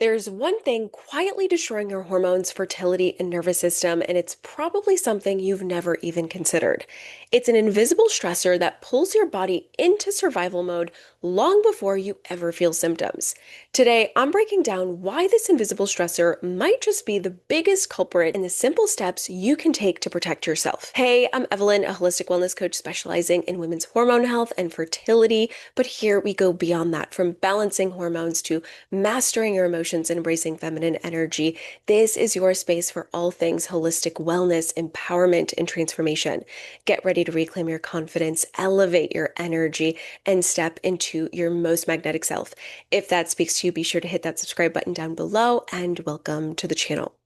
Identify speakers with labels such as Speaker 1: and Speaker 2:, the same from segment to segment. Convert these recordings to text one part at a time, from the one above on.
Speaker 1: There's one thing quietly destroying your hormones, fertility, and nervous system, and it's probably something you've never even considered. It's an invisible stressor that pulls your body into survival mode long before you ever feel symptoms. Today, I'm breaking down why this invisible stressor might just be the biggest culprit and the simple steps you can take to protect yourself. Hey, I'm Evelyn, a holistic wellness coach specializing in women's hormone health and fertility, but here we go beyond that, from balancing hormones to mastering your emotions and embracing feminine energy. This is your space for all things holistic wellness, empowerment, and transformation. Get ready to reclaim your confidence, elevate your energy, and step into your most magnetic self. If that speaks to you, be sure to hit that subscribe button down below, and welcome to the channel.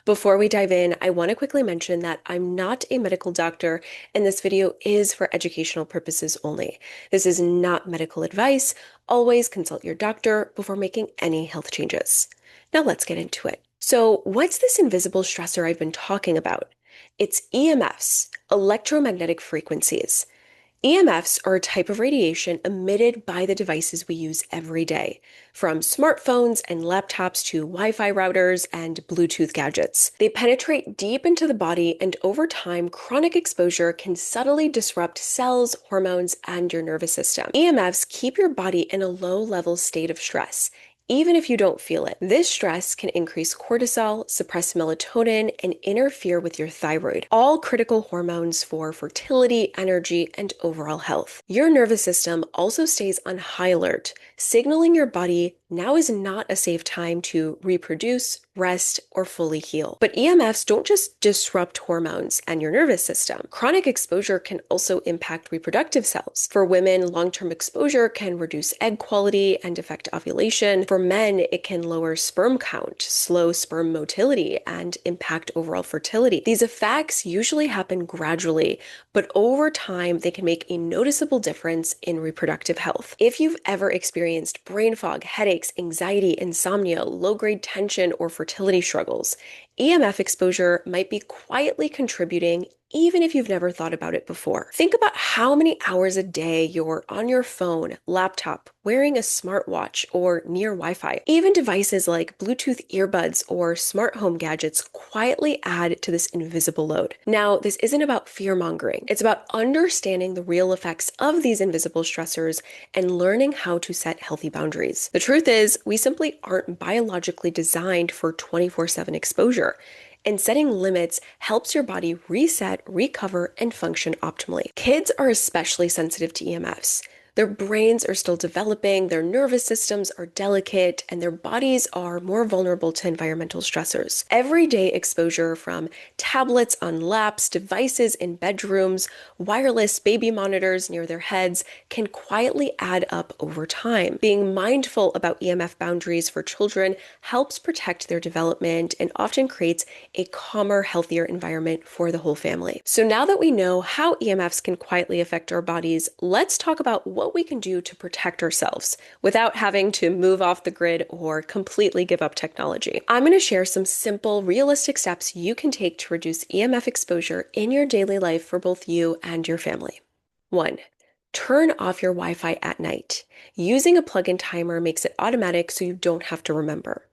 Speaker 1: Before we dive in, I want to quickly mention that I'm not a medical doctor, and this video is for educational purposes only. This is not medical advice. Always consult your doctor before making any health changes. Now let's get into it. So, what's this invisible stressor I've been talking about? It's EMFs, electromagnetic frequencies. EMFs are a type of radiation emitted by the devices we use every day, from smartphones and laptops to Wi-Fi routers and Bluetooth gadgets. They penetrate deep into the body, and over time, chronic exposure can subtly disrupt cells, hormones, and your nervous system. EMFs keep your body in a low-level state of stress, even if you don't feel it. This stress can increase cortisol, suppress melatonin, and interfere with your thyroid, all critical hormones for fertility, energy, and overall health. Your nervous system also stays on high alert, signaling your body now is not a safe time to reproduce, rest, or fully heal. But EMFs don't just disrupt hormones and your nervous system. Chronic exposure can also impact reproductive cells. For women, long-term exposure can reduce egg quality and affect ovulation. For men, it can lower sperm count, slow sperm motility, and impact overall fertility. These effects usually happen gradually, but over time, they can make a noticeable difference in reproductive health. If you've ever experienced brain fog, headaches, anxiety, insomnia, low-grade tension, or fertility struggles, EMF exposure might be quietly contributing even if you've never thought about it before. Think about how many hours a day you're on your phone, laptop, wearing a smartwatch, or near Wi-Fi. Even devices like Bluetooth earbuds or smart home gadgets quietly add to this invisible load. Now, this isn't about fear-mongering. It's about understanding the real effects of these invisible stressors and learning how to set healthy boundaries. The truth is, we simply aren't biologically designed for 24/7 exposure. And setting limits helps your body reset, recover, and function optimally. Kids are especially sensitive to EMFs. Their brains are still developing, their nervous systems are delicate, and their bodies are more vulnerable to environmental stressors. Everyday exposure, from tablets on laps, devices in bedrooms, wireless baby monitors near their heads, can quietly add up over time. Being mindful about EMF boundaries for children helps protect their development and often creates a calmer, healthier environment for the whole family. So now that we know how EMFs can quietly affect our bodies, let's talk about what we can do to protect ourselves without having to move off the grid or completely give up technology. I'm going to share some simple, realistic steps you can take to reduce EMF exposure in your daily life for both you and your family. 1. Turn off your Wi-Fi at night. Using a plug-in timer makes it automatic so you don't have to remember.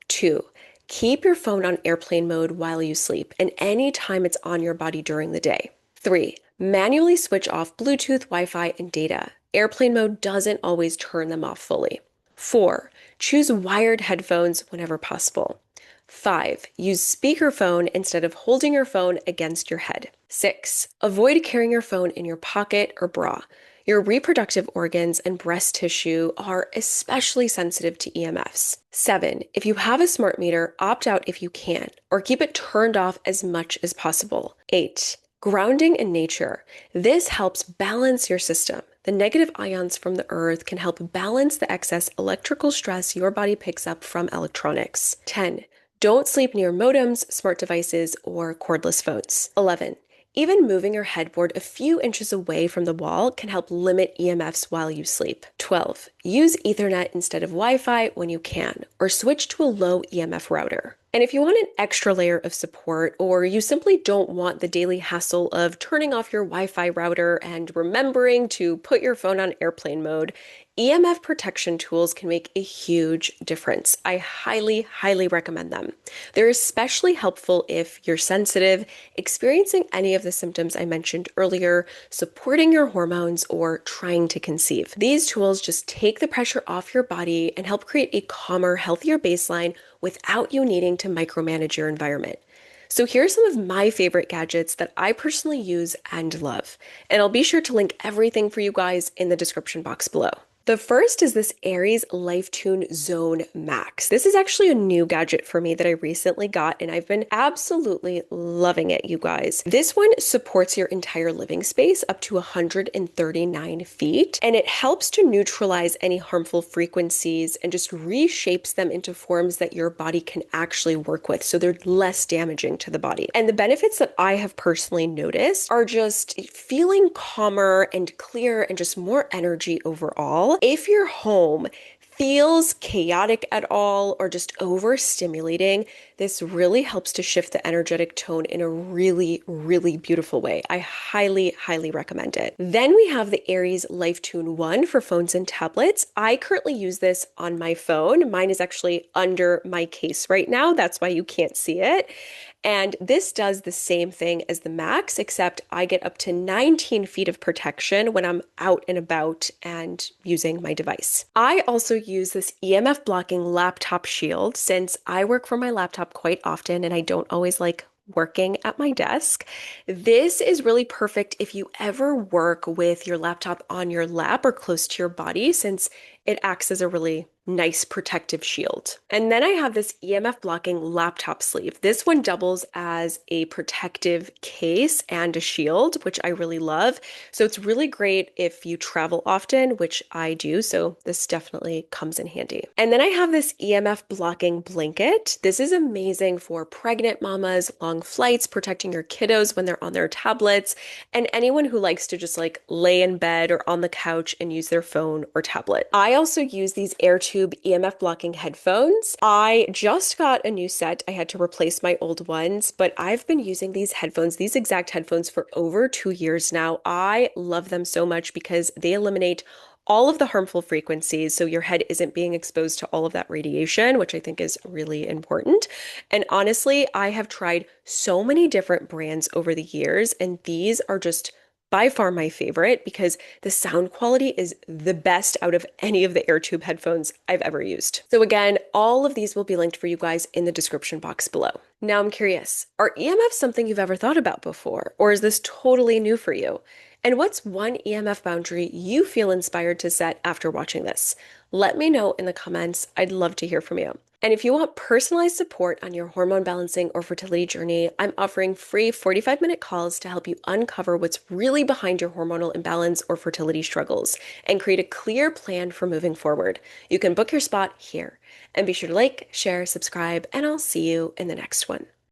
Speaker 1: 2. Keep your phone on airplane mode while you sleep and any time it's on your body during the day. 3. Manually switch off Bluetooth, Wi-Fi, and data. Airplane mode doesn't always turn them off fully. 4. Choose wired headphones whenever possible. 5. Use speakerphone instead of holding your phone against your head. 6. Avoid carrying your phone in your pocket or bra. Your reproductive organs and breast tissue are especially sensitive to EMFs. 7. If you have a smart meter, opt out if you can, or keep it turned off as much as possible. 8. Grounding in nature. This helps balance your system. The negative ions from the earth can help balance the excess electrical stress your body picks up from electronics. 10. Don't sleep near modems, smart devices, or cordless phones. 11. Even moving your headboard a few inches away from the wall can help limit EMFs while you sleep. 12. Use Ethernet instead of Wi-Fi when you can, or switch to a low EMF router. And if you want an extra layer of support, or you simply don't want the daily hassle of turning off your Wi-Fi router and remembering to put your phone on airplane mode, EMF protection tools can make a huge difference. I highly, highly recommend them. They're especially helpful if you're sensitive, experiencing any of the symptoms I mentioned earlier, supporting your hormones, or trying to conceive. These tools just take the pressure off your body and help create a calmer, healthier baseline without you needing to micromanage your environment. So here are some of my favorite gadgets that I personally use and love. And I'll be sure to link everything for you guys in the description box below. The first is this Aries LifeTune Zone Max. This is actually a new gadget for me that I recently got, and I've been absolutely loving it, you guys. This one supports your entire living space up to 139 feet, and it helps to neutralize any harmful frequencies and just reshapes them into forms that your body can actually work with, so they're less damaging to the body. And the benefits that I have personally noticed are just feeling calmer and clear and just more energy overall. If your home feels chaotic at all or just overstimulating, this really helps to shift the energetic tone in a really, really beautiful way. I highly, highly recommend it. Then we have the Aries LifeTune 1 for phones and tablets. I currently use this on my phone. Mine is actually under my case right now. That's why you can't see it. And this does the same thing as the Max, except I get up to 19 feet of protection when I'm out and about and using my device. I also use this EMF blocking laptop shield since I work from my laptop quite often and I don't always like working at my desk. This is really perfect if you ever work with your laptop on your lap or close to your body, since it acts as a really nice protective shield. And then I have this EMF blocking laptop sleeve. This one doubles as a protective case and a shield, which I really love. So it's really great if you travel often, which I do. So this definitely comes in handy. And then I have this EMF blocking blanket. This is amazing for pregnant mamas, long flights, protecting your kiddos when they're on their tablets, and anyone who likes to just like lay in bed or on the couch and use their phone or tablet. I also use these AirTube EMF blocking headphones. I just got a new set. I had to replace my old ones, but I've been using these headphones, these exact headphones, for over 2 years now. I love them so much because they eliminate all of the harmful frequencies, so your head isn't being exposed to all of that radiation, which I think is really important. And honestly, I have tried so many different brands over the years, and these are just by far my favorite because the sound quality is the best out of any of the AirTube headphones I've ever used. So again, all of these will be linked for you guys in the description box below. Now I'm curious, are EMFs something you've ever thought about before, or is this totally new for you? And what's one EMF boundary you feel inspired to set after watching this? Let me know in the comments. I'd love to hear from you. And if you want personalized support on your hormone balancing or fertility journey, I'm offering free 45-minute calls to help you uncover what's really behind your hormonal imbalance or fertility struggles and create a clear plan for moving forward. You can book your spot here. And be sure to like, share, subscribe, and I'll see you in the next one.